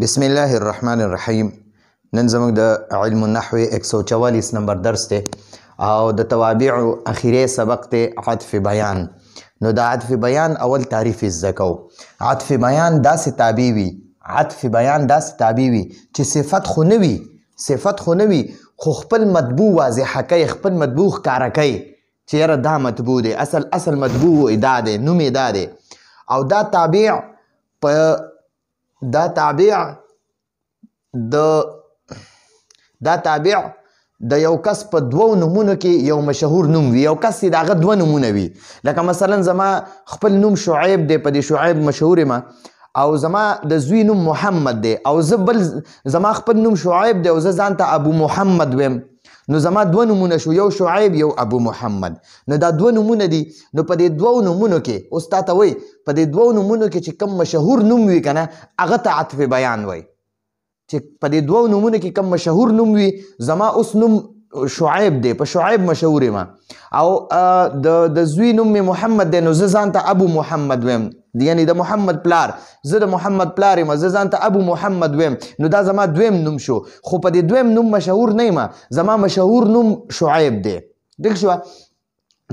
بسم الله الرحمن الرحیم. نن زموږ د علم النحو 144 نمبر درس دی او د توابع اخیری سبق دی عطف بیان. نو د عطف بیان اول تعریف زده کوو. عطف بیان داسې تابع وي چې صفت خو نه وي خو خپل مطبوع واضحه کوي، خپل مطبوع ښکاره کوي چې یاره دا مطبوع دی، اصل مطبوع دا دی، نوم یې دا دی. او دا تابع د یو کس په دوو نومونو کې یو مشهور نوم وي، یو کس د هغه دوه نومونه وي. لکه مثلا زما خپل نوم شعیب دی، په دې شعیب مشهور یم، او زما د زوی نوم محمد دی، او زما خپل نوم شعیب دی او زه ځان ته ابو محمد ویم. نو زما دوه نومونه شو، یو شعیب یو ابو محمد. نو دا دوه نومونه دي. نو په دې دوو نومونو کې اوس تا ته وایي په دې دوو نومونو کې چې کوم مشهور نوم وي که نه هغه ته عطف بیان وایي. چې په دې دوو نومونو کې کوم مشهور نوم وي، زما اوس نوم شعیب دی، په شعیب مشهور یم، او د زوی نوم مې محمد دی، نو زه ځان ته ابو محمد ویم، یعنی د محمد پلار، زه د محمد پلار یم، زه ځان ته ابو محمد ویم. نو دا زما دویم نوم شو، خو په دې دویم نوم مشهور نه یم، زما مشهور نوم شعیب دی. ټیک شوه؟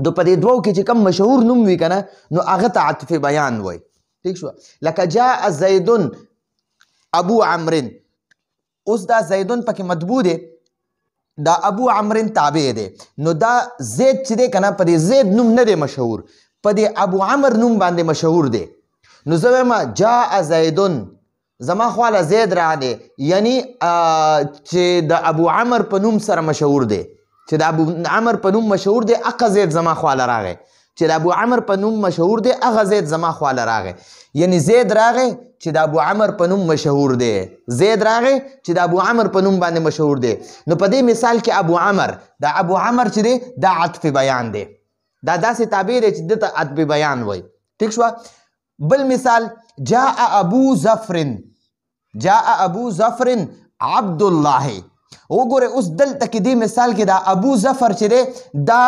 نو په دې دوو کې چې کوم مشهور نوم وي که نه نو هغه ته عطف بیان وایي. ټیک شوه؟ لکه جاء زیدن ابو عمرن. اوس دا زیدن پکې مطبوع دی، دا ابو عمرن تابع دی. نو دا زید چې دی که نه په دې زید نوم نه دی مشهور، په دې ابو عمر نوم باندې مشهور دی. نو زه وایم جاء زیدن، زما خواله زید راغلی، یعنی چې د ابو عمر په نوم سره مشهور دی، چې د ابو عمر په نوم مشهور دی هغه زید زما خواله راغی، چې د ابو عمر په نوم مشهور دی هغه زید زما خواله راغی. یعنی زید راغی چې د ابو عمر په نوم مشهور دی، زید راغی چې د ابو عمر په نوم باندې مشهور دی. نو په دې مثال کې ابو عمر، دا ابو عمر چې دی دا عطف بیان دی، دا داسې تابع دی چې دته عطف بیان وایي. ټیک شوه؟ بل مثال جاء ابو ظفر عبد الله. وګوره اوس دلته کې دې مثال کې دا ابو ظفر چې دی دا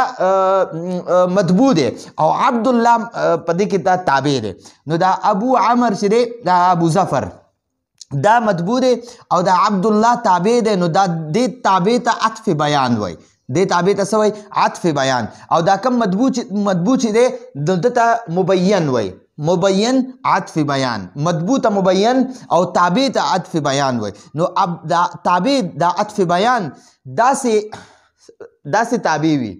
مطبوع دی او عبد الله په دې کې دا تابع دی. نو دا ابو عمر چې دی دا ابو ظفر دا مطبوع دی او دا عبد الله تابع دی. نو دا دې تابع ته عطف بیان وایي، دې تابع ته څه وایي؟ عطف بیان. او دا کم مطبوع چې دی دلته ته مبین وایي، مبین عطف بیان، مطبوع ته مبین او تابع ته عطف بیان وایي. نو دا تابع دا عطف بیان داسې تابع وي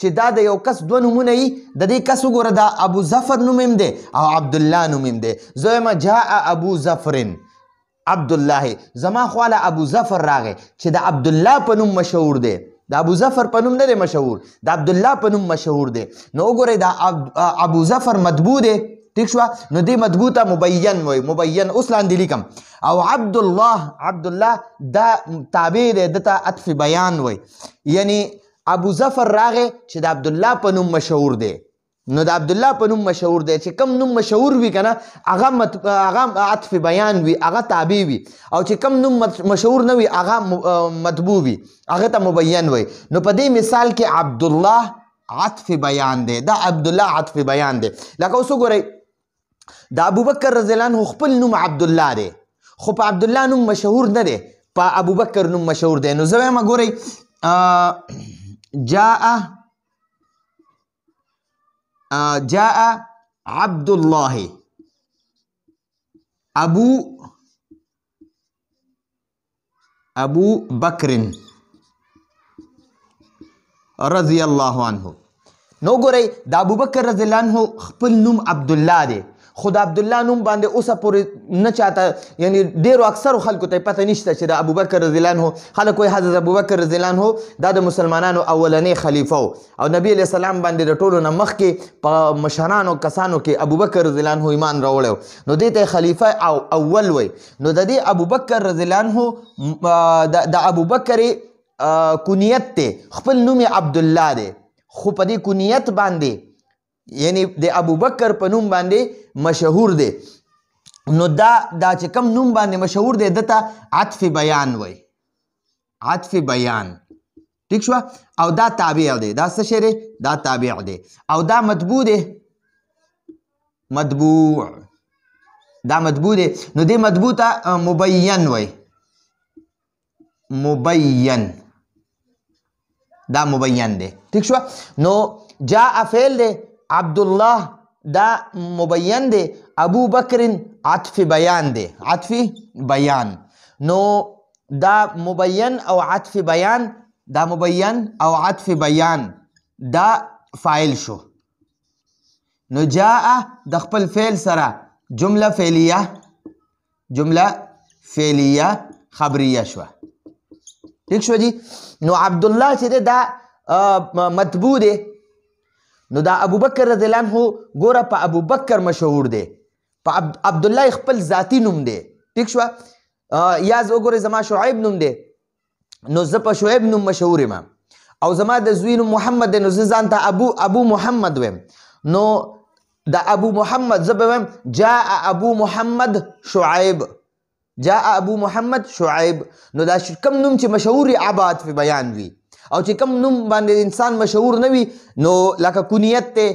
چې دا د یو کس دوه نومونه وي، د دې کس وګوره دا ابو ظفر نوم هم دی او عبدالله نوم هم دی. زه وایم جاء ابو ظفر عبدالله، زما خواله ابو ظفر راغی چې د عبدالله په نوم مشهور دی، د ابو ظفر په نوم نه دی مشهور، د عبدالله په نوم مشهور دی. نو وګورئ دا ابو ظفر مطبوع دی. ٹھیک شوه؟ نو دې مطبوع ته مبین وایي، مبین. اوس لاندې لیکم. او عبدالله دا تابع دی، دته عطف بیان وایي. یعنی ابو ظفر راغی چې د عبدالله په نوم مشهور دی. نو د عبدالله په نوم مشهور دی، چې کم نوم مشهور وي که نه هغه عطف بیان وي، هغه تابع وي، او چې کم نوم مشهور نه وي هغه مطبوع وي، هغه ته مبین وایي. نو په دې مثال کې عبدالله عطف بیان دی، دا عبدالله عطف بیان دی. لکه اوس وګورئ د ابوبکر رضی الله عنه خپل نوم عبدالله دی، خو په عبدالله نوم مشهور نه دی، په ابوبکر نوم مشهور دی. نو زه وایم ګورئ جاء عبد الله ابو بکر رضی الله عنه. نو ګورئ د ابوبکر رضی الله عنه خپل نوم عبدالله دی، خو د عبدالله نوم باندې اوسه پورې نه چاته، یعنی ډېرو اکثرو خلکو ته پته نشته چې د ابوبکر رضی الله عنه، خلک وایي حضرت ابوبکر رضی الله عنه دا د مسلمانانو اولنی خلیفه و او نبی علیه السلام باندې د ټولو نه مخکې په مشرانو کسانو کې ابوبکر رضی الله عنه ایمان راوړی و، نو دې ته خلیفه اول وایي. نو د دې ابوبکر رضی الله عنه د ابوبکر کنیت دی، خپل نوم عبدالله دی، خو په دې کنیت باندې یعنی د ابوبکر په نوم باندې مشهور دی. نو دا چې کم نوم باندې مشهور دی دته عطف بیان وایي، عطف بیان. ٹھیک شوه؟ او دا تابع دی، دا څه شی دی؟ دا تابع دی. او دا مطبوع دی، مطبوع. دا مطبوع دی نو دې مطبوع ته مبین وای مبین دا مبین دی ٹھیک شو نو جاء فعل دی عبدالله دا مبین دی ابو بکر عطف بیان دی عطف بیان نو دا مبین او عطف بیان دا مبین او عطف بیان دا فاعل شو نو جاء د خپل فعل سره جمله فعلیه خبریه شو ٹھیک شو جی نو عبدالله چې دا مطبوع دی نو دا ابو بکر رضی الله عنه ګوره په ابو بکر مشهور دی په عبدالله خپل ذاتی نوم دی ٹھیک شو یا زه وګورئ زما شعیب نوم دی نو زه په شعیب نوم مشهور یم او زما د زوی نوم محمد دی نو زه ځان ته ابو محمد ویم نو دا ابو محمد زه به ویم جاء ابو محمد شعیب جاء ابو محمد شعیب نو دا کم نوم چې مشهور وي هغه عطف بیان وي او چې کم نوم باندې انسان مشهور نه وي نو لکه کنیت دی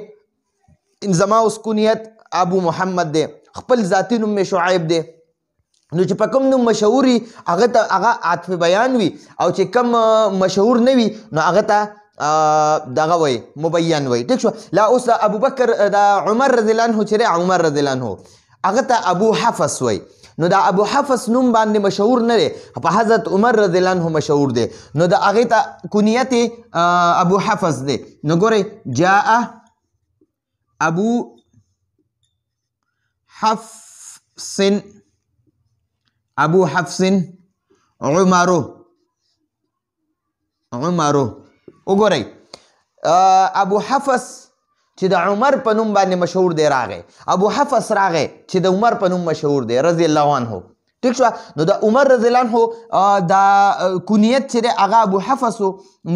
زما اوس کنیت ابو محمد دی خپل ذاتی نوم مې شعیب دی نو چې په کوم نوم مشهور وي هغه عطف بیان وي او چې کم مشهور نه وي نو هغه ته دغه وای مبین وای ٹھیک شو لا اوس ابو بکر دا عمر رضی الله عنه چې عمر رضی الله عنه هغه ته ابو حفص وای نو دا ابو حفص نوم باندې مشهور نه دی په حضرت عمر رضی الله عنه مشهور دی نو دا هغه ته کنیت ابو حفص دی نو ګورئ جاء ابو حفص ابو حفص عمرو وګورئ ابو حفص چې د عمر په نوم باندې مشهور دی راغی ابو حفص راغی چې د عمر په نوم مشهور دی رضی الله عنه ٹھیک شو نو د عمر رضی الله عنه دا کنیت چې دی هغه ابو حفص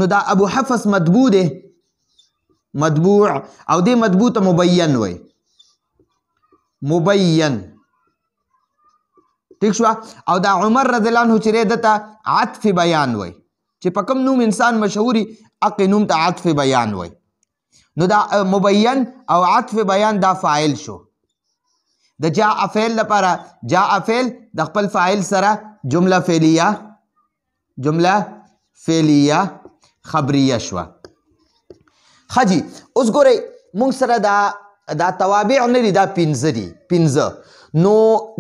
نو دا ابو حفص مطبوع دی مطبوع او دی مطبوع ته مبین وای مبین ٹھیک شو او دا عمر رضی الله عنه چې دته عطف بیان وای چې په کوم نوم انسان مشهوري هغه نوم ته عطف بیان وای نو دا مبین او عطف بیان دا فاعل شو د جاء فعل لپاره جاء فعل د خپل فاعل سره جمله فعلیه خبریه شو خجی اوس ګورئ مونږ سره دا توابع نه دي دا پنځه نو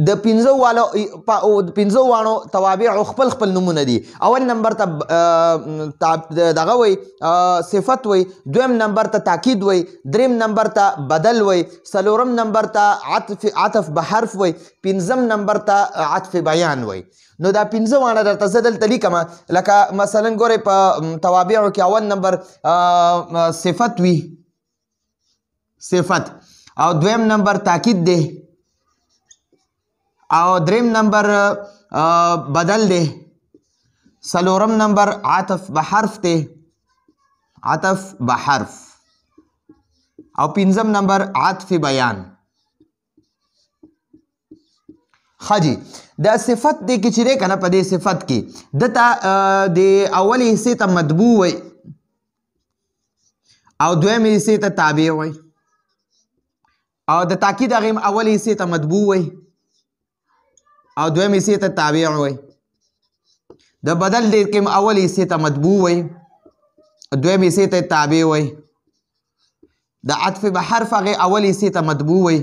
د پنځه وانو توابع خپل نمونه دي اول نمبر ته دغه وای صفت وای دویم نمبر ته تاکید وای دریم نمبر ته بدل وای څلورم نمبر ته عطف بحرف وای پنځم نمبر ته عطف بیان وای نو دا پنځه وانه درته زه دلته لیکمه لکه مثلا ګورئ په توابعو کې اول نمبر صفت وي صفت او دویم نمبر تاکید دی او دریم نمبر بدل دی څلورم نمبر عطف بحرف دی عطف بحرف او پنځم نمبر عطف بیان خجی دا صفت دی کې چې دی کنه په دې صفت کې دته د اولی حصې ته مطبوع وای او دویمې حصې ته تابع وای او د تاکید هغې اولی حصې ته مطبوع وای او دویم حصے ته تابع وای د بدل دی کې اول حصے ته مطبوع وای دویم حصے ته تابع وای د عطف بحرف هغه اول حصے ته مطبوع وای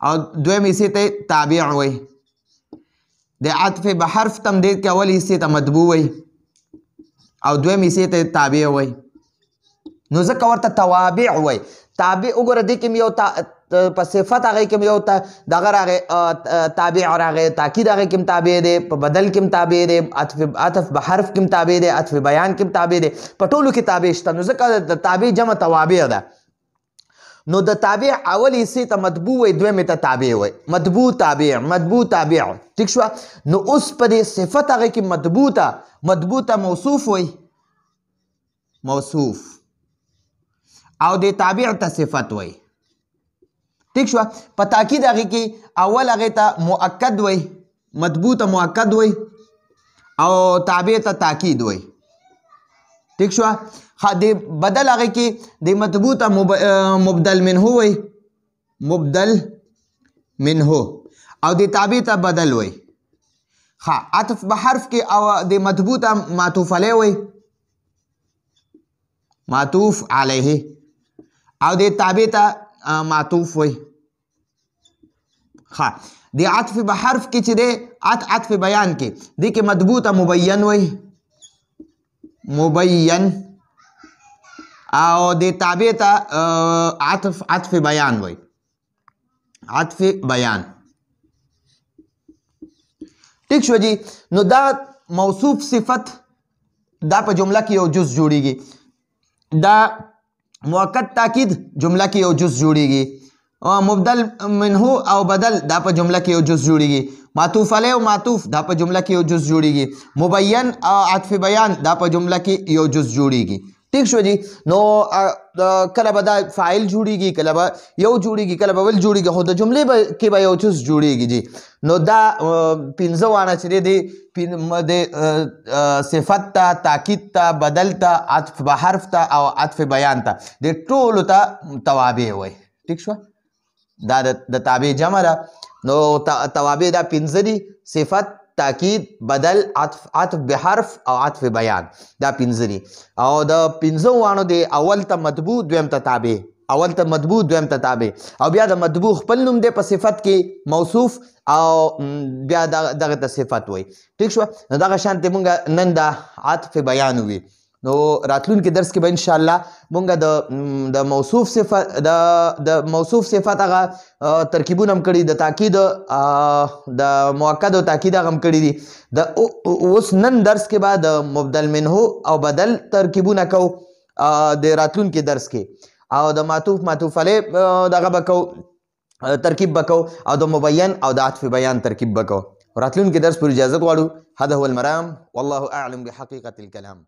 او دویم حصے ته تابع وای د عطف بحرف تم دی کې اول حصے ته مطبوع وای او دویم حصے ته تابع وای نو ځکه ورته توابع وای تابع وګوره دې کې یو په صفت هغه کې یو دغه راغی تابع راغی تاکید هغه کې تابع دی په بدل کې تابع دی عطف بحرف کې تابع دی عطف بیان کې تابع دی په ټولو کې تابع شته نو ځکه د تابع جمع توابع ده نو د تابع اول حصې ته مطبوع وای دویمې ته تابع وای مطبوع تابع ٹھیک شو نو اوس په دې صفت هغه کې مطبوع ته موصوف وای موصوف او د تابع ته صفت وای ٹھیک شو په تاکید هغه کې اول هغه ته مؤکد وای مطبوع ته مؤکد وای او تابع ته تاکید وای ٹھیک شو د بدل هغه کې د مطبوع ته مبدل منه وای مبدل منه او د تابع ته بدل وي. ها عطف به حرف کې او د مطبوع ته معطوف علیه وي، معطوف علیه، او د تابع ته معطوف وي. ها د عطف به حرف کې چې دی عطف بیان کې دې کې مطبوع ته مبین وي، مبین، او د تابع ته عطف بیان وي، عطف بیان. ٹھیک شو جی. نو دا موصوف صفت دا په جمله کې یو جز جوړیږي، دا مؤکد تاکید جمله کې یو جز جوړیږي، مبدل منه او بدل دا په جمله کې یو جز جوړیږي، معطوف علیه او معطوف دا په جمله کې یو جز جوړیږي، مبین او عطف بیان دا په جمله کې یو جز جوړیږي. ٹھیک شو جی. نو کله به دا فاعل جوړیږي، کله به یو جوړیږي، کله به بل جوړیږي، خو د جملې کې به یو جز جوړیږي جی. نو دا پنځه وانه چې دی د صفت ته، تاکید ته، بدل ته، عطف به حرف ته او عطف بیان ته د ټولو ته توابع وي. ٹھیک شو، دا د تابع جمع ده. نو توابع دا پنځه دي: صفت، تاکید، بدل، عطف بحرف او عطف بیان. دا پنځه دي او د پنځه وانو د اول ته مطبوع، دویم ته تابع، اول ته مطبوع، دویم ته تابع، او بیا د مطبوع خپل نوم دی په صفت کې موصوف او بیا دغه ته صفت وي. ٹھیک شو. نو دغه شانتې مونږ نن د عطف بیان وي. نو راتلونکي درس کې به انشاءالله مونږ د موصوف صفت د موصوف صفت هغه ترکیبونه هم کړي، د تاکید د مؤکد او تاکید هغه هم کړي دي. د اوس نن درس کې به د مبدل منه او بدل ترکیبونه کوو د راتلونکي درس کې، او د معطوف علیه دغه به کوو، ترکیب به کوو، او د مبین او د عطف بیان ترکیب به کوو. راتلونکي درس پر اجازت غواړو. هذا هو المرام والله اعلم بحقیقة الكلام.